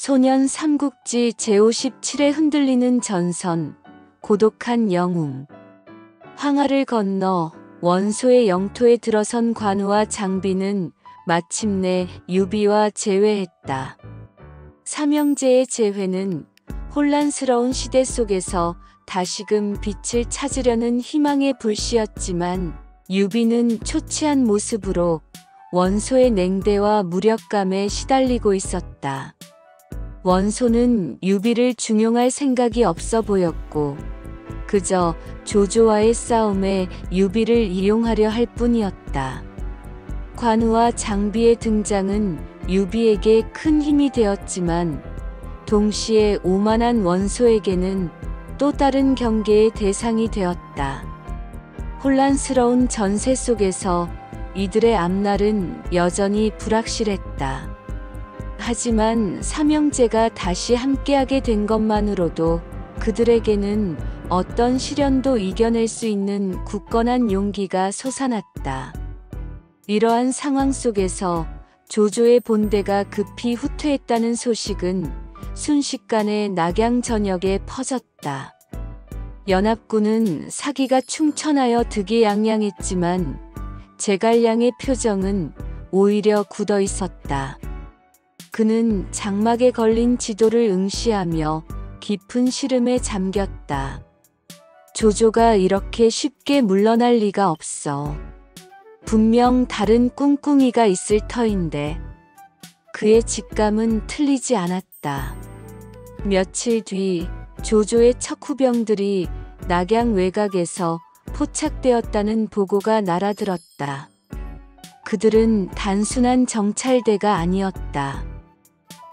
소년 삼국지 제57에 흔들리는 전선, 고독한 영웅. 황하를 건너 원소의 영토에 들어선 관우와 장비는 마침내 유비와 재회했다. 삼형제의 재회는 혼란스러운 시대 속에서 다시금 빛을 찾으려는 희망의 불씨였지만 유비는 초췌한 모습으로 원소의 냉대와 무력감에 시달리고 있었다. 원소는 유비를 중용할 생각이 없어 보였고 그저 조조와의 싸움에 유비를 이용하려 할 뿐이었다. 관우와 장비의 등장은 유비에게 큰 힘이 되었지만 동시에 오만한 원소에게는 또 다른 경계의 대상이 되었다. 혼란스러운 전세 속에서 이들의 앞날은 여전히 불확실했다. 하지만 삼형제가 다시 함께하게 된 것만으로도 그들에게는 어떤 시련도 이겨낼 수 있는 굳건한 용기가 솟아났다. 이러한 상황 속에서 조조의 본대가 급히 후퇴했다는 소식은 순식간에 낙양 전역에 퍼졌다. 연합군은 사기가 충천하여 득이양양했지만 제갈량의 표정은 오히려 굳어 있었다. 그는 장막에 걸린 지도를 응시하며 깊은 시름에 잠겼다. 조조가 이렇게 쉽게 물러날 리가 없어. 분명 다른 꿍꿍이가 있을 터인데 그의 직감은 틀리지 않았다. 며칠 뒤 조조의 척후병들이 낙양 외곽에서 포착되었다는 보고가 날아들었다. 그들은 단순한 정찰대가 아니었다.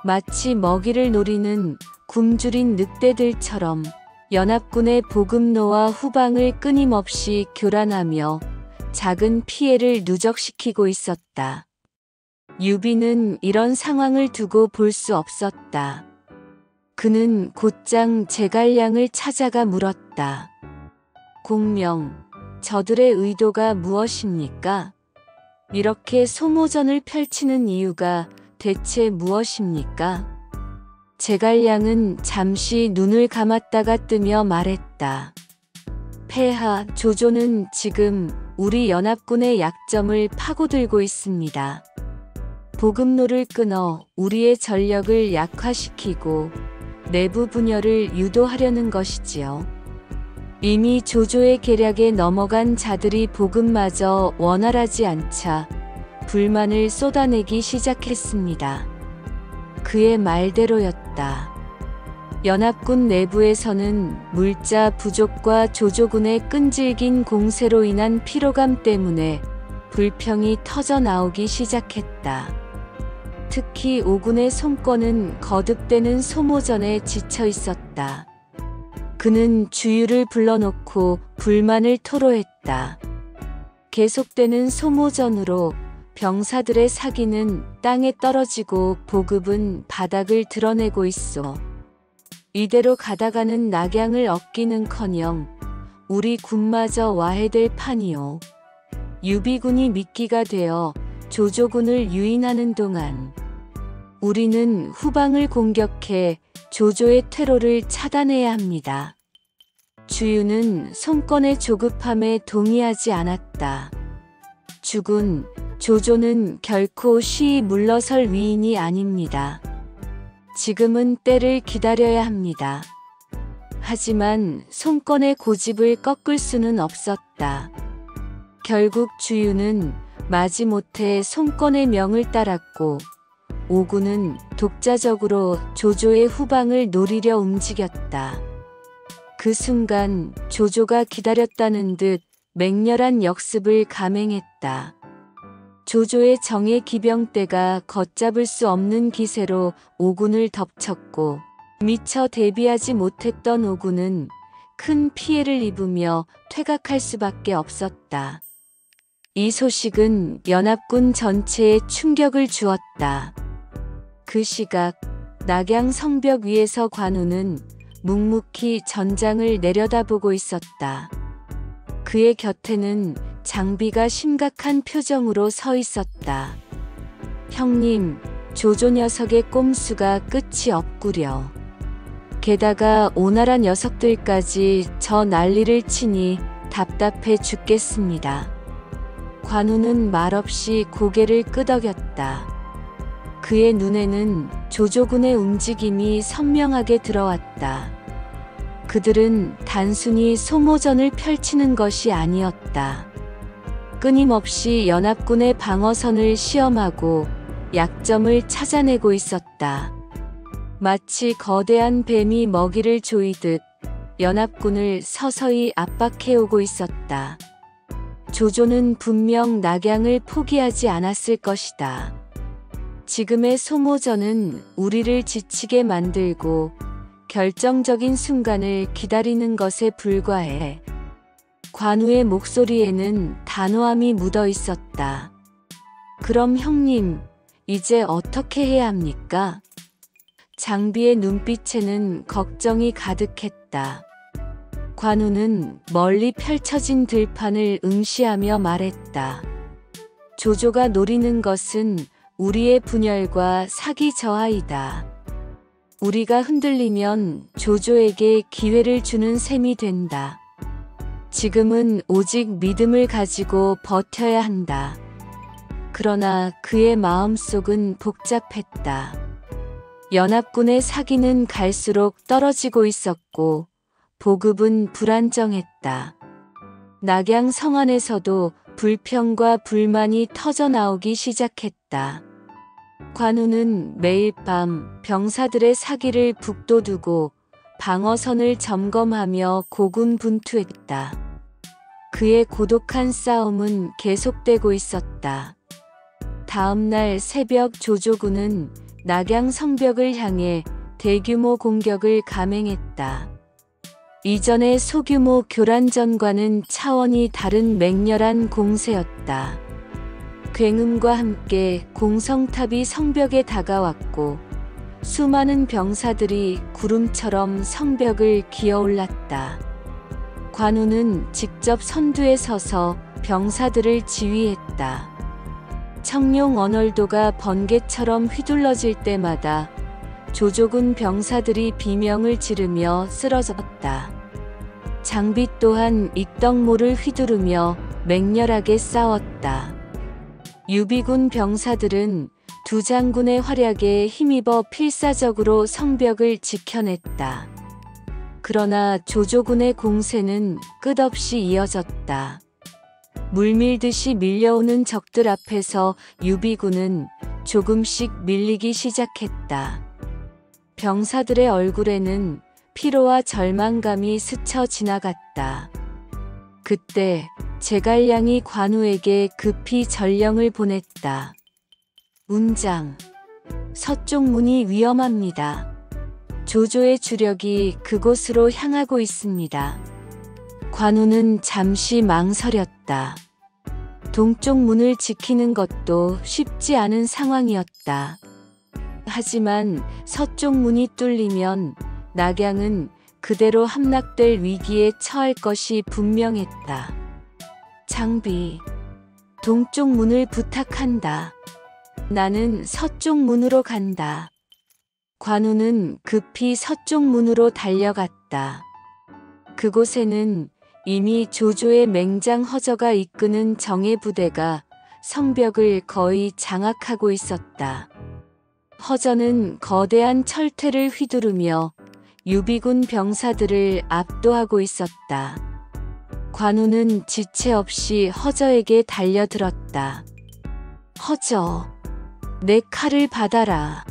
마치 먹이를 노리는 굶주린 늑대들처럼 연합군의 보급로와 후방을 끊임없이 교란하며 작은 피해를 누적시키고 있었다. 유비는 이런 상황을 두고 볼 수 없었다. 그는 곧장 제갈량을 찾아가 물었다. 공명, 저들의 의도가 무엇입니까? 이렇게 소모전을 펼치는 이유가 대체 무엇입니까? 제갈량은 잠시 눈을 감았다가 뜨며 말했다. 폐하, 조조는 지금 우리 연합군의 약점을 파고들고 있습니다. 보급로를 끊어 우리의 전력을 약화시키고 내부 분열을 유도하려는 것이지요. 이미 조조의 계략에 넘어간 자들이 보급마저 원활하지 않자 불만을 쏟아내기 시작했습니다. 그의 말대로였다. 연합군 내부에서는 물자 부족과 조조군의 끈질긴 공세로 인한 피로감 때문에 불평이 터져 나오기 시작했다. 특히 오군의 손권은 거듭되는 소모전에 지쳐 있었다. 그는 주유를 불러놓고 불만을 토로했다. 계속되는 소모전으로 병사들의 사기는 땅에 떨어지고 보급은 바닥을 드러내고 있어. 이대로 가다가는 낙양을 얻기는커녕 우리 군마저 와해될 판이요. 유비군이 미끼가 되어 조조군을 유인하는 동안 우리는 후방을 공격해 조조의 퇴로를 차단해야 합니다. 주유는 손권의 조급함에 동의하지 않았다. 주군, 조조는 결코 쉬이 물러설 위인이 아닙니다. 지금은 때를 기다려야 합니다. 하지만 손권의 고집을 꺾을 수는 없었다. 결국 주유는 마지못해 손권의 명을 따랐고 오군은 독자적으로 조조의 후방을 노리려 움직였다. 그 순간 조조가 기다렸다는 듯 맹렬한 역습을 감행했다. 조조의 정예 기병대가 걷잡을 수 없는 기세로 오군을 덮쳤고 미처 대비하지 못했던 오군은 큰 피해를 입으며 퇴각할 수밖에 없었다. 이 소식은 연합군 전체에 충격을 주었다. 그 시각 낙양 성벽 위에서 관우는 묵묵히 전장을 내려다보고 있었다. 그의 곁에는 장비가 심각한 표정으로 서 있었다. 형님, 조조 녀석의 꼼수가 끝이 없구려. 게다가 오나라 녀석들까지 저 난리를 치니 답답해 죽겠습니다. 관우는 말없이 고개를 끄덕였다. 그의 눈에는 조조군의 움직임이 선명하게 들어왔다. 그들은 단순히 소모전을 펼치는 것이 아니었다. 끊임없이 연합군의 방어선을 시험하고 약점을 찾아내고 있었다. 마치 거대한 뱀이 먹이를 조이듯 연합군을 서서히 압박해오고 있었다. 조조는 분명 낙양을 포기하지 않았을 것이다. 지금의 소모전은 우리를 지치게 만들고 결정적인 순간을 기다리는 것에 불과해. 관우의 목소리에는 단호함이 묻어 있었다. 그럼 형님, 이제 어떻게 해야 합니까? 장비의 눈빛에는 걱정이 가득했다. 관우는 멀리 펼쳐진 들판을 응시하며 말했다. 조조가 노리는 것은 우리의 분열과 사기 저하이다. 우리가 흔들리면 조조에게 기회를 주는 셈이 된다. 지금은 오직 믿음을 가지고 버텨야 한다. 그러나 그의 마음속은 복잡했다. 연합군의 사기는 갈수록 떨어지고 있었고 보급은 불안정했다. 낙양 성안에서도 불평과 불만이 터져나오기 시작했다. 관우는 매일 밤 병사들의 사기를 북돋우고 방어선을 점검하며 고군분투했다. 그의 고독한 싸움은 계속되고 있었다. 다음 날 새벽 조조군은 낙양 성벽을 향해 대규모 공격을 감행했다. 이전의 소규모 교란전과는 차원이 다른 맹렬한 공세였다. 굉음과 함께 공성탑이 성벽에 다가왔고 수많은 병사들이 구름처럼 성벽을 기어올랐다. 관우는 직접 선두에 서서 병사들을 지휘했다. 청룡 언월도가 번개처럼 휘둘러질 때마다 조조군 병사들이 비명을 지르며 쓰러졌다. 장비 또한 익덕모를 휘두르며 맹렬하게 싸웠다. 유비군 병사들은 두 장군의 활약에 힘입어 필사적으로 성벽을 지켜냈다. 그러나 조조군의 공세는 끝없이 이어졌다. 물밀듯이 밀려오는 적들 앞에서 유비군은 조금씩 밀리기 시작했다. 병사들의 얼굴에는 피로와 절망감이 스쳐 지나갔다. 그때 제갈량이 관우에게 급히 전령을 보냈다. 운장, 서쪽 문이 위험합니다. 조조의 주력이 그곳으로 향하고 있습니다. 관우는 잠시 망설였다. 동쪽 문을 지키는 것도 쉽지 않은 상황이었다. 하지만 서쪽 문이 뚫리면 낙양은 그대로 함락될 위기에 처할 것이 분명했다. 장비, 동쪽 문을 부탁한다. 나는 서쪽 문으로 간다. 관우는 급히 서쪽 문으로 달려갔다. 그곳에는 이미 조조의 맹장 허저가 이끄는 정예 부대가 성벽을 거의 장악하고 있었다. 허저는 거대한 철퇴를 휘두르며 유비군 병사들을 압도하고 있었다. 관우는 지체 없이 허저에게 달려들었다. 허저, 내 칼을 받아라.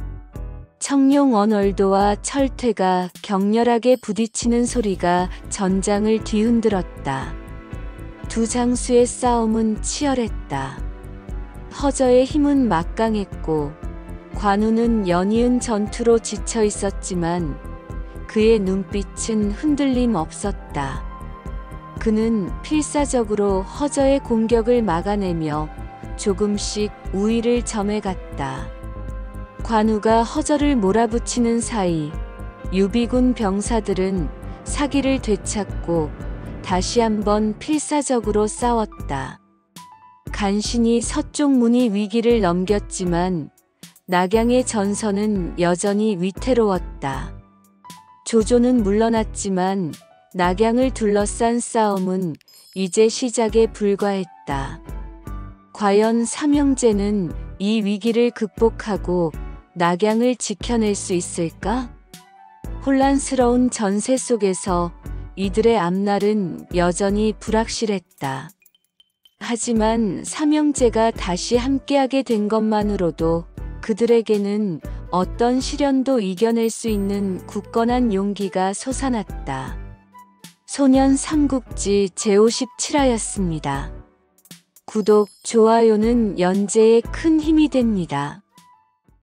청룡 언월도와 철퇴가 격렬하게 부딪히는 소리가 전장을 뒤흔들었다. 두 장수의 싸움은 치열했다. 허저의 힘은 막강했고 관우는 연이은 전투로 지쳐 있었지만 그의 눈빛은 흔들림 없었다. 그는 필사적으로 허저의 공격을 막아내며 조금씩 우위를 점해갔다. 관우가 허저를 몰아붙이는 사이 유비군 병사들은 사기를 되찾고 다시 한번 필사적으로 싸웠다. 간신히 서쪽 문이 위기를 넘겼지만 낙양의 전선은 여전히 위태로웠다. 조조는 물러났지만 낙양을 둘러싼 싸움은 이제 시작에 불과했다. 과연 삼형제는 이 위기를 극복하고 낙양을 지켜낼 수 있을까? 혼란스러운 전세 속에서 이들의 앞날은 여전히 불확실했다. 하지만 삼형제가 다시 함께하게 된 것만으로도 그들에게는 어떤 시련도 이겨낼 수 있는 굳건한 용기가 솟아났다. 소년 삼국지 제57화였습니다. 구독, 좋아요는 연재에 큰 힘이 됩니다.